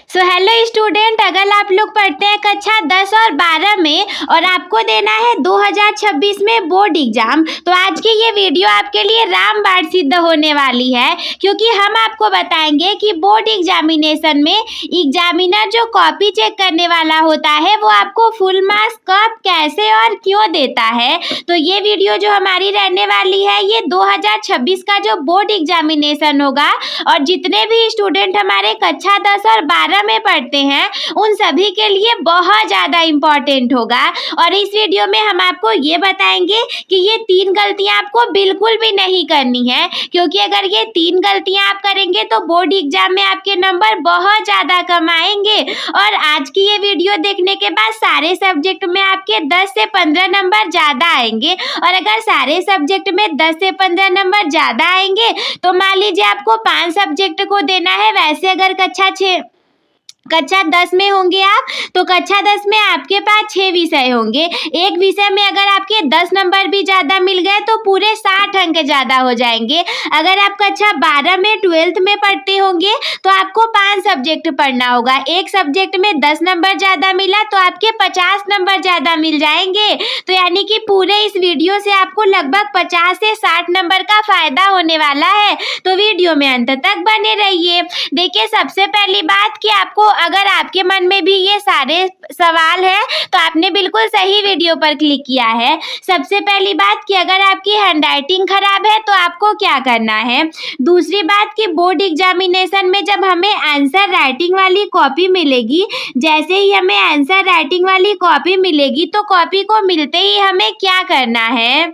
So hello student, अगर आप लोग पढ़ते हैं कक्षा 10 और 12 में और आपको देना है 2026 में बोर्ड एग्जाम, तो आज की ये वीडियो आपके लिए रामबाण सिद्ध होने वाली है, क्योंकि हम आपको बताएंगे कि बोर्ड एग्जामिनेशन में एग्जामिनर जो कॉपी चेक करने वाला होता है वो आपको फुल मार्क्स कब, कैसे और क्यों देता है। तो ये वीडियो जो हमारी रहने वाली है ये 2026 का जो बोर्ड एग्जामिनेशन होगा और जितने भी स्टूडेंट हमारे कक्षा 10 और 12 में पढ़ते हैं उन सभी के लिए बहुत ज़्यादा इम्पोर्टेंट होगा। और इस वीडियो में हम आपको ये बताएंगे कि ये 3 गलतियां आपको बिल्कुल भी नहीं करनी है, क्योंकि अगर ये 3 गलतियां आप करेंगे तो बोर्ड एग्जाम में आपके नंबर बहुत ज़्यादा कम आएंगे। और आज की ये वीडियो देखने के बाद सारे सब्जेक्ट में आपके 10 से 15 नंबर ज़्यादा आएंगे, और अगर सारे सब्जेक्ट में 10 से 15 नंबर ज़्यादा आएंगे तो मान लीजिए आपको 5 सब्जेक्ट को देना है। वैसे अगर कक्षा 10 में होंगे आप, तो कक्षा 10 में आपके पास 6 विषय होंगे। एक विषय में अगर आपके 10 नंबर भी ज़्यादा मिल गए तो पूरे 60 अंक ज़्यादा हो जाएंगे। अगर आप कक्षा 12 में 12th में पढ़ते होंगे तो आपको 5 सब्जेक्ट पढ़ना होगा। एक सब्जेक्ट में 10 नंबर ज़्यादा मिला तो आपके 50 नंबर ज़्यादा मिल जाएंगे। तो यानी कि पूरे इस वीडियो से आपको लगभग 50 से 60 नंबर का फ़ायदा होने वाला है। तो वीडियो में अंत तक बने रहिए। देखिए, सबसे पहली बात कि आपको अगर आपके मन में भी ये सारे सवाल है तो आपने बिल्कुल सही वीडियो पर क्लिक किया है। सबसे पहली बात कि अगर आपकी हैंडराइटिंग खराब है तो आपको क्या करना है। दूसरी बात कि बोर्ड एग्जामिनेशन में जब हमें आंसर राइटिंग वाली कॉपी मिलेगी, जैसे ही हमें आंसर राइटिंग वाली कॉपी मिलेगी तो कॉपी को मिलते ही हमें क्या करना है।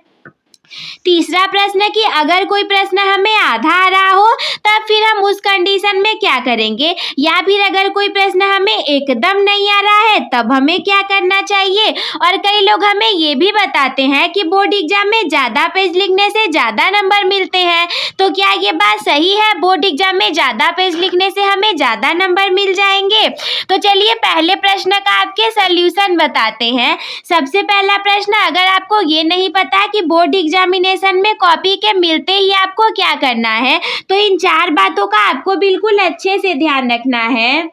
तीसरा प्रश्न कि अगर कोई प्रश्न हमें आधा आ रहा हो तब फिर हम उस कंडीशन में क्या करेंगे, या फिर अगर कोई प्रश्न हमें एकदम नहीं आ रहा है तब हमें क्या करना चाहिए। और कई लोग हमें ये भी बताते हैं कि बोर्ड एग्जाम में ज़्यादा पेज लिखने से ज़्यादा नंबर मिलते हैं। तो क्या ये बात सही है, बोर्ड एग्जाम में ज़्यादा पेज लिखने से हमें ज़्यादा नंबर मिल जाएंगे। तो चलिए पहले प्रश्न का आपके सल्यूशन बताते हैं। सबसे पहला प्रश्न, अगर आपको ये नहीं पता कि बोर्ड एग्जामिनेशन में कॉपी के मिलते ही आपको क्या करना है, तो इन 4 बातों का आपको बिल्कुल अच्छे से ध्यान रखना है।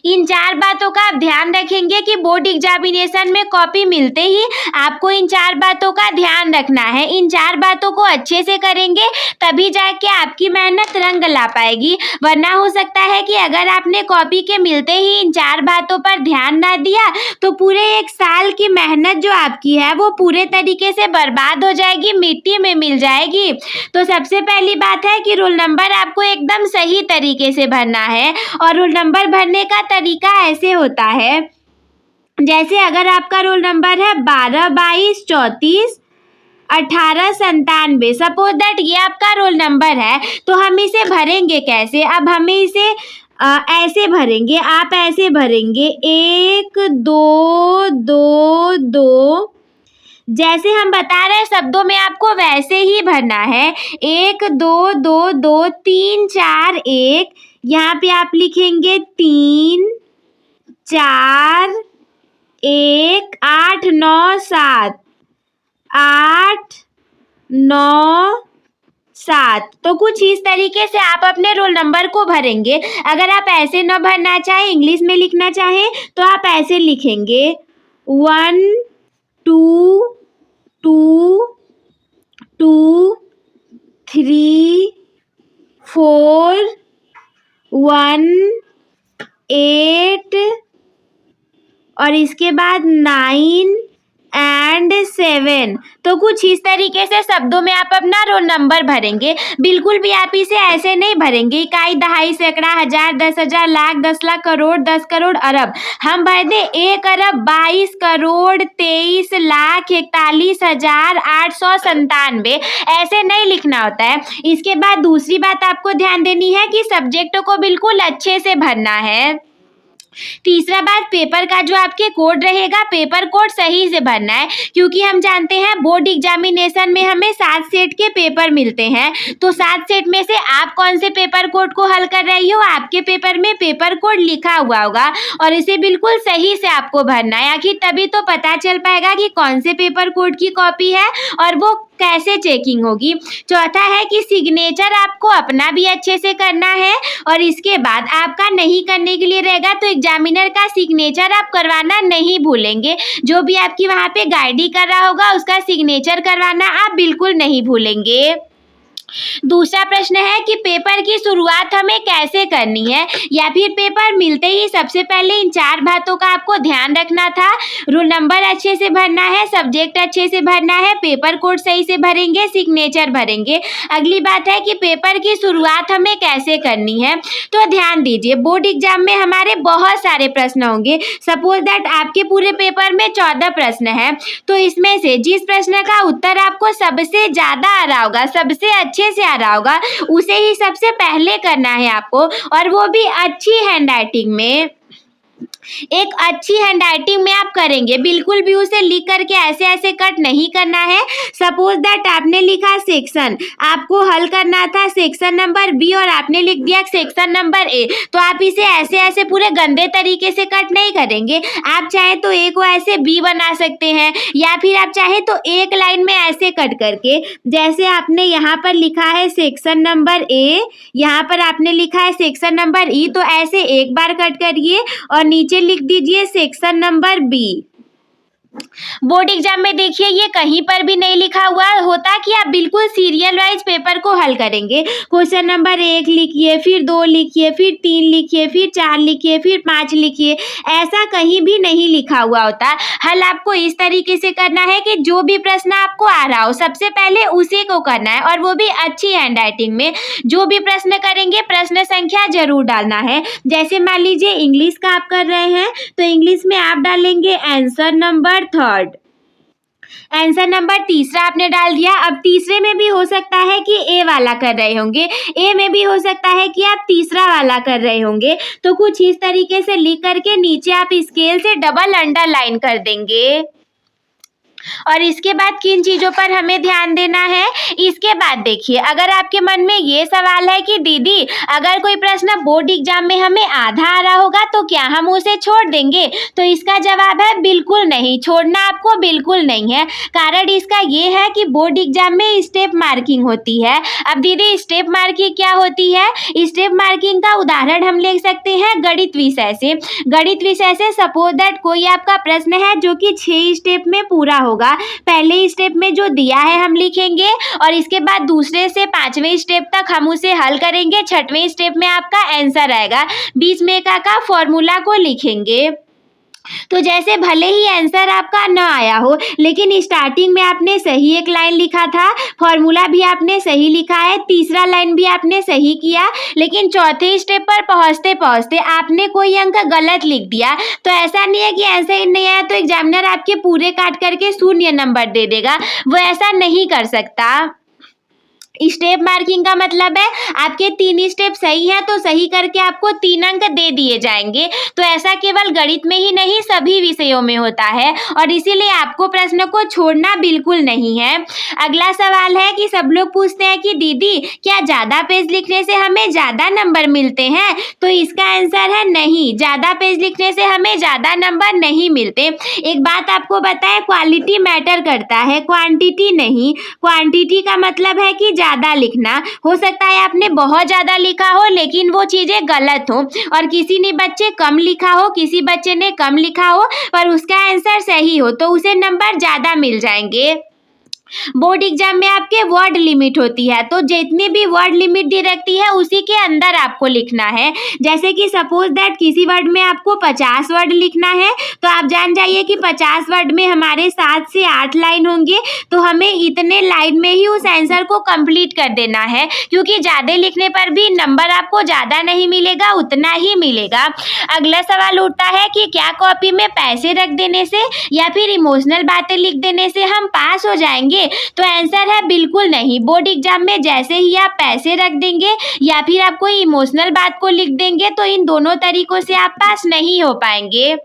इन 4 बातों का आप ध्यान रखेंगे कि बोर्ड एग्जामिनेशन में कॉपी मिलते ही आपको इन 4 बातों का ध्यान रखना है। इन 4 बातों को अच्छे से करेंगे तभी जाके आपकी मेहनत रंग ला पाएगी, वरना हो सकता है कि अगर आपने कॉपी के मिलते ही इन 4 बातों पर ध्यान ना दिया तो पूरे 1 साल की मेहनत जो आपकी है वो पूरे तरीके से बर्बाद हो जाएगी, मिट्टी में मिल जाएगी। तो सबसे पहली बात है कि रोल नंबर आपको एकदम सही तरीके से भरना है, और रोल नंबर भरने का तरीका ऐसे होता है, जैसे अगर आपका रोल नंबर है 12, 22, 34, 18, 97, सपोज दैट ये आपका रोल नंबर है, तो हम इसे भरेंगे कैसे। अब हमें इसे ऐसे भरेंगे, आप ऐसे भरेंगे 1 2 2 2, जैसे हम बता रहे हैं शब्दों में आपको वैसे ही भरना है। 1 2 2 2 3 4 1, यहाँ पे आप लिखेंगे 3 4 1 8 9 7 8 9 7। तो कुछ इस तरीके से आप अपने रोल नंबर को भरेंगे। अगर आप ऐसे न भरना चाहें, इंग्लिश में लिखना चाहें, तो आप ऐसे लिखेंगे 1 2 2 2 3 4 1 8 और इसके बाद 9 एंड 7। तो कुछ इस तरीके से शब्दों में आप अपना रोल नंबर भरेंगे। बिल्कुल भी आप इसे ऐसे नहीं भरेंगे इकाई, दहाई, सैकड़ा, हजार, 10,000, लाख, 10 लाख, करोड़, 10 करोड़, अरब। हम भर दे 1 अरब 22 करोड़ 23 लाख 41,897। ऐसे नहीं लिखना होता है। इसके बाद दूसरी बात आपको ध्यान देनी है कि सब्जेक्टों को बिल्कुल अच्छे से भरना है। तीसरा बात, पेपर का जो आपके कोड रहेगा पेपर कोड सही से भरना है, क्योंकि हम जानते हैं बोर्ड एग्जामिनेशन में हमें 7 सेट के पेपर मिलते हैं। तो 7 सेट में से आप कौन से पेपर कोड को हल कर रही हो, आपके पेपर में पेपर कोड लिखा हुआ होगा और इसे बिल्कुल सही से आपको भरना है। आखिर तभी तो पता चल पाएगा कि कौन से पेपर कोड की कॉपी है और वो कैसे चेकिंग होगी। चौथा है कि सिग्नेचर आपको अपना भी अच्छे से करना है और इसके बाद आपका नहीं करने के लिए रहेगा तो एग्जामिनर का सिग्नेचर आप करवाना नहीं भूलेंगे। जो भी आपकी वहाँ पे गाइडी कर रहा होगा उसका सिग्नेचर करवाना आप बिल्कुल नहीं भूलेंगे। दूसरा प्रश्न है कि पेपर की शुरुआत हमें कैसे करनी है या फिर पेपर मिलते ही सबसे पहले इन 4 बातों का आपको ध्यान रखना था। रोल नंबर अच्छे से भरना है, सब्जेक्ट अच्छे से भरना है, पेपर कोड सही से भरेंगे, सिग्नेचर भरेंगे। अगली बात है कि पेपर की शुरुआत हमें कैसे करनी है। तो ध्यान दीजिए, बोर्ड एग्जाम में हमारे बहुत सारे प्रश्न होंगे। सपोज दैट आपके पूरे पेपर में 14 प्रश्न है, तो इसमें से जिस प्रश्न का उत्तर आपको सबसे ज्यादा आ रहा होगा, सबसे अच्छे से आ रहा होगा, उसे ही सबसे पहले करना है आपको, और वो भी अच्छी हैंडराइटिंग में। एक अच्छी हैंडराइटिंग में आप करेंगे, बिल्कुल भी उसे लिख करके ऐसे ऐसे कट नहीं करना है। सपोज दैट आपने लिखा सेक्शन, आपको हल करना था सेक्शन नंबर बी और आपने लिख दिया सेक्शन नंबर ए, तो आप इसे ऐसे ऐसे पूरे गंदे तरीके से कट नहीं करेंगे। आप चाहे तो ए को ऐसे बी बना सकते हैं या फिर आप चाहे तो एक लाइन में ऐसे कट करके, जैसे आपने यहाँ पर लिखा है सेक्शन नंबर ए, यहाँ पर आपने लिखा है सेक्शन नंबर ई, तो ऐसे एक बार कट करिए और नीचे लिख दीजिए section number B. Board exam में देखिए ये कहीं पर भी नहीं लिखा हुआ होता कि आप बिल्कुल सीरियल वाइज पेपर को हल करेंगे। क्वेश्चन नंबर 1 लिखिए, फिर 2 लिखिए, फिर 3 लिखिए, फिर 4 लिखिए, फिर 5 लिखिए, ऐसा कहीं भी नहीं लिखा हुआ होता। हल आपको इस तरीके से करना है कि जो भी प्रश्न आपको आ रहा हो सबसे पहले उसी को करना है, और वो भी अच्छी हैंडराइटिंग में। जो भी प्रश्न करेंगे प्रश्न संख्या जरूर डालना है। जैसे मान लीजिए इंग्लिश का आप कर रहे हैं तो इंग्लिश में आप डालेंगे आंसर नंबर 3, आंसर नंबर 3 आपने डाल दिया। अब तीसरे में भी हो सकता है कि ए वाला कर रहे होंगे, ए में भी हो सकता है कि आप तीसरा वाला कर रहे होंगे, तो कुछ इस तरीके से लिख करके नीचे आप स्केल से डबल अंडरलाइन कर देंगे। और इसके बाद किन चीज़ों पर हमें ध्यान देना है, इसके बाद देखिए, अगर आपके मन में ये सवाल है कि दीदी अगर कोई प्रश्न बोर्ड एग्जाम में हमें आधा आ रहा होगा तो क्या हम उसे छोड़ देंगे, तो इसका जवाब है बिल्कुल नहीं, छोड़ना आपको बिल्कुल नहीं है। कारण इसका ये है कि बोर्ड एग्जाम में स्टेप मार्किंग होती है। अब दीदी स्टेप मार्किंग क्या होती है, स्टेप मार्किंग का उदाहरण हम ले सकते हैं गणित विषय से। गणित विषय से सपोज दैट कोई आपका प्रश्न है जो कि 6 स्टेप में पूरा होगा। पहले स्टेप में जो दिया है हम लिखेंगे और इसके बाद दूसरे से 5वें स्टेप तक हम उसे हल करेंगे, 6वें स्टेप में आपका आंसर आएगा, बीच में का फॉर्मूला को लिखेंगे। तो जैसे भले ही आंसर आपका न आया हो लेकिन स्टार्टिंग में आपने सही एक लाइन लिखा था, फॉर्मूला भी आपने सही लिखा है, तीसरा लाइन भी आपने सही किया, लेकिन चौथे स्टेप पर पहुंचते पहुंचते आपने कोई अंक गलत लिख दिया, तो ऐसा नहीं है कि आंसर नहीं आया तो एग्जामिनर आपके पूरे काट करके 0 नंबर दे देगा, वो ऐसा नहीं कर सकता। स्टेप मार्किंग का मतलब है आपके 3 स्टेप सही हैं तो सही करके आपको 3 अंक दे दिए जाएंगे। तो ऐसा केवल गणित में ही नहीं सभी विषयों में होता है और इसीलिए आपको प्रश्न को छोड़ना बिल्कुल नहीं है। अगला सवाल है कि सब लोग पूछते हैं कि दीदी क्या ज़्यादा पेज लिखने से हमें ज़्यादा नंबर मिलते हैं, तो इसका आंसर है नहीं, ज़्यादा पेज लिखने से हमें ज़्यादा नंबर नहीं मिलते। एक बात आपको बताएं, क्वालिटी मैटर करता है, क्वांटिटी नहीं। क्वांटिटी का मतलब है कि ज़्यादा लिखना। हो सकता है आपने बहुत ज़्यादा लिखा हो लेकिन वो चीज़ें गलत हो, और किसी ने बच्चे कम लिखा हो, किसी बच्चे ने कम लिखा हो पर उसका आंसर सही हो तो उसे नंबर ज़्यादा मिल जाएंगे। बोर्ड एग्जाम में आपके वर्ड लिमिट होती है, तो जितनी भी वर्ड लिमिट दी रहती है उसी के अंदर आपको लिखना है। जैसे कि सपोज दैट किसी वर्ड में आपको 50 वर्ड लिखना है तो आप जान जाइए कि 50 वर्ड में हमारे 7 से 8 लाइन होंगे, तो हमें इतने लाइन में ही उस आंसर को कंप्लीट कर देना है, क्योंकि ज़्यादा लिखने पर भी नंबर आपको ज़्यादा नहीं मिलेगा, उतना ही मिलेगा। अगला सवाल उठता है कि क्या कॉपी में पैसे रख देने से या फिर इमोशनल बातें लिख देने से हम पास हो जाएंगे, तो आंसर है बिल्कुल नहीं। बोर्ड एग्जाम में जैसे ही आप पैसे रख देंगे या फिर आप कोई इमोशनल बात को लिख देंगे तो इन दोनों तरीकों से आप पास नहीं हो पाएंगे।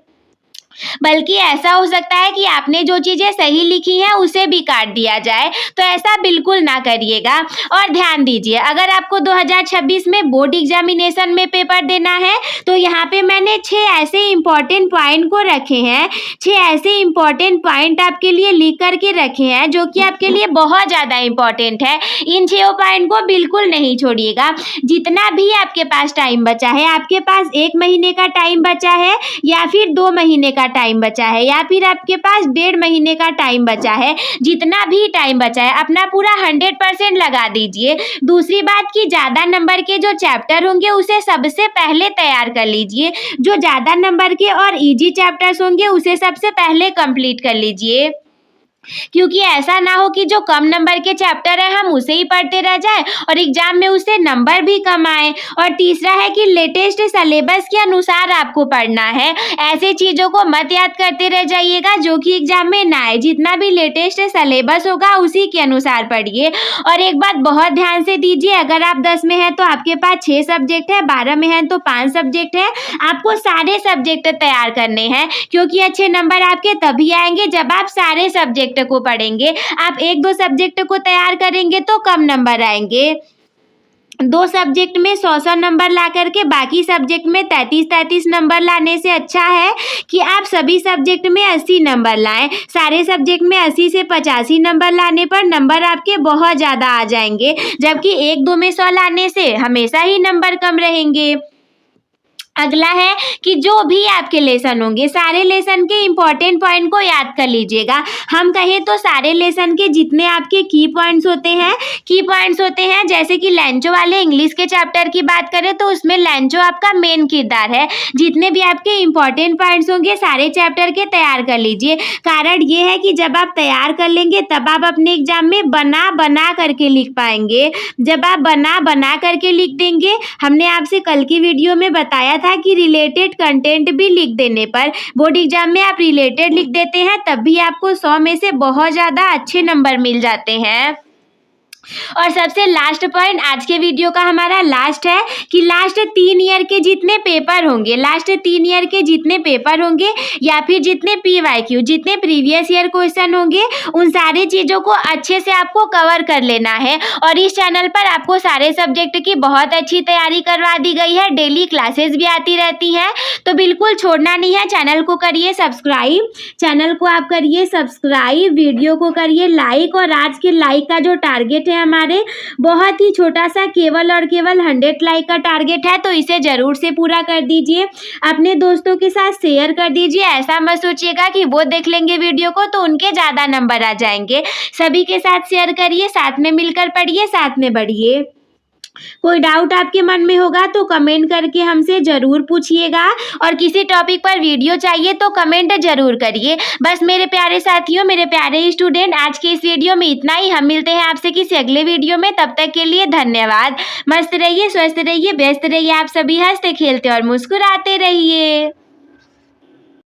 बल्कि ऐसा हो सकता है कि आपने जो चीज़ें सही लिखी हैं उसे भी काट दिया जाए, तो ऐसा बिल्कुल ना करिएगा। और ध्यान दीजिए, अगर आपको 2026 में बोर्ड एग्जामिनेशन में पेपर देना है तो यहाँ पे मैंने 6 ऐसे इम्पॉर्टेंट पॉइंट को रखे हैं, 6 ऐसे इम्पॉर्टेंट पॉइंट आपके लिए लिख करके रखे हैं जो कि आपके लिए बहुत ज़्यादा इम्पॉर्टेंट है। इन 6 पॉइंट को बिल्कुल नहीं छोड़िएगा। जितना भी आपके पास टाइम बचा है, आपके पास 1 महीने का टाइम बचा है या फिर 2 महीने का टाइम बचा है या फिर आपके पास 1.5 महीने का टाइम बचा है, जितना भी टाइम बचा है अपना पूरा 100% लगा दीजिए। दूसरी बात कि ज़्यादा नंबर के जो चैप्टर होंगे उसे सबसे पहले तैयार कर लीजिए। जो ज़्यादा नंबर के और इजी चैप्टर्स होंगे उसे सबसे पहले कंप्लीट कर लीजिए, क्योंकि ऐसा ना हो कि जो कम नंबर के चैप्टर है हम उसे ही पढ़ते रह जाएं और एग्जाम में उससे नंबर भी कम आए। और तीसरा है कि लेटेस्ट सिलेबस के अनुसार आपको पढ़ना है। ऐसे चीज़ों को मत याद करते रह जाइएगा जो कि एग्जाम में ना आए। जितना भी लेटेस्ट सिलेबस होगा उसी के अनुसार पढ़िए। और एक बात बहुत ध्यान से दीजिए, अगर आप 10 में हैं तो आपके पास 6 सब्जेक्ट है, 12 में हैं तो 5 सब्जेक्ट है। आपको सारे सब्जेक्ट तैयार करने हैं, क्योंकि अच्छे नंबर आपके तभी आएंगे जब आप सारे सब्जेक्ट को पढ़ेंगे। आप 1-2 सब्जेक्ट को तैयार करेंगे तो कम नंबर आएंगे। 2 सब्जेक्ट में 100 नंबर ला करके बाकी सब्जेक्ट में 33 नंबर लाने से अच्छा है कि आप सभी सब्जेक्ट में 80 नंबर लाएं। सारे सब्जेक्ट में 80 से 85 नंबर लाने पर नंबर आपके बहुत ज़्यादा आ जाएंगे, जबकि 1-2 में 100 लाने से हमेशा ही नंबर कम रहेंगे। अगला है कि जो भी आपके लेसन होंगे सारे लेसन के इम्पॉर्टेंट पॉइंट को याद कर लीजिएगा। हम कहें तो सारे लेसन के जितने आपके की पॉइंट्स होते हैं जैसे कि लेंचो वाले इंग्लिश के चैप्टर की बात करें तो उसमें लेंचो आपका मेन किरदार है। जितने भी आपके इम्पॉर्टेंट पॉइंट्स होंगे सारे चैप्टर के तैयार कर लीजिए। कारण ये है कि जब आप तैयार कर लेंगे तब आप अपने एग्जाम में बना करके लिख पाएंगे। जब आप बना करके लिख देंगे, हमने आपसे कल की वीडियो में बताया था कि रिलेटेड कंटेंट भी लिख देने पर, बोर्ड एग्जाम में आप रिलेटेड लिख देते हैं तब भी आपको 100 में से बहुत ज़्यादा अच्छे नंबर मिल जाते हैं। और सबसे लास्ट पॉइंट आज के वीडियो का हमारा लास्ट है कि लास्ट 3 ईयर के जितने पेपर होंगे या फिर जितने PYQ जितने प्रीवियस ईयर क्वेश्चन होंगे उन सारी चीज़ों को अच्छे से आपको कवर कर लेना है। और इस चैनल पर आपको सारे सब्जेक्ट की बहुत अच्छी तैयारी करवा दी गई है। डेली क्लासेस भी आती रहती हैं, तो बिल्कुल छोड़ना नहीं है। चैनल को करिए सब्सक्राइब, वीडियो को करिए लाइक। और आज के लाइक का जो टारगेट है हमारे बहुत ही छोटा सा, केवल और केवल 100 लाइक का टारगेट है, तो इसे जरूर से पूरा कर दीजिए। अपने दोस्तों के साथ शेयर कर दीजिए। ऐसा मत सोचिएगा कि वो देख लेंगे वीडियो को तो उनके ज़्यादा नंबर आ जाएंगे। सभी के साथ शेयर करिए, साथ में मिलकर पढ़िए, साथ में बढ़िए। कोई डाउट आपके मन में होगा तो कमेंट करके हमसे ज़रूर पूछिएगा। और किसी टॉपिक पर वीडियो चाहिए तो कमेंट ज़रूर करिए। बस मेरे प्यारे साथियों, मेरे प्यारे स्टूडेंट, आज के इस वीडियो में इतना ही। हम मिलते हैं आपसे किसी अगले वीडियो में। तब तक के लिए धन्यवाद। मस्त रहिए, स्वस्थ रहिए, व्यस्त रहिए। आप सभी हंसते खेलते और मुस्कुराते रहिए।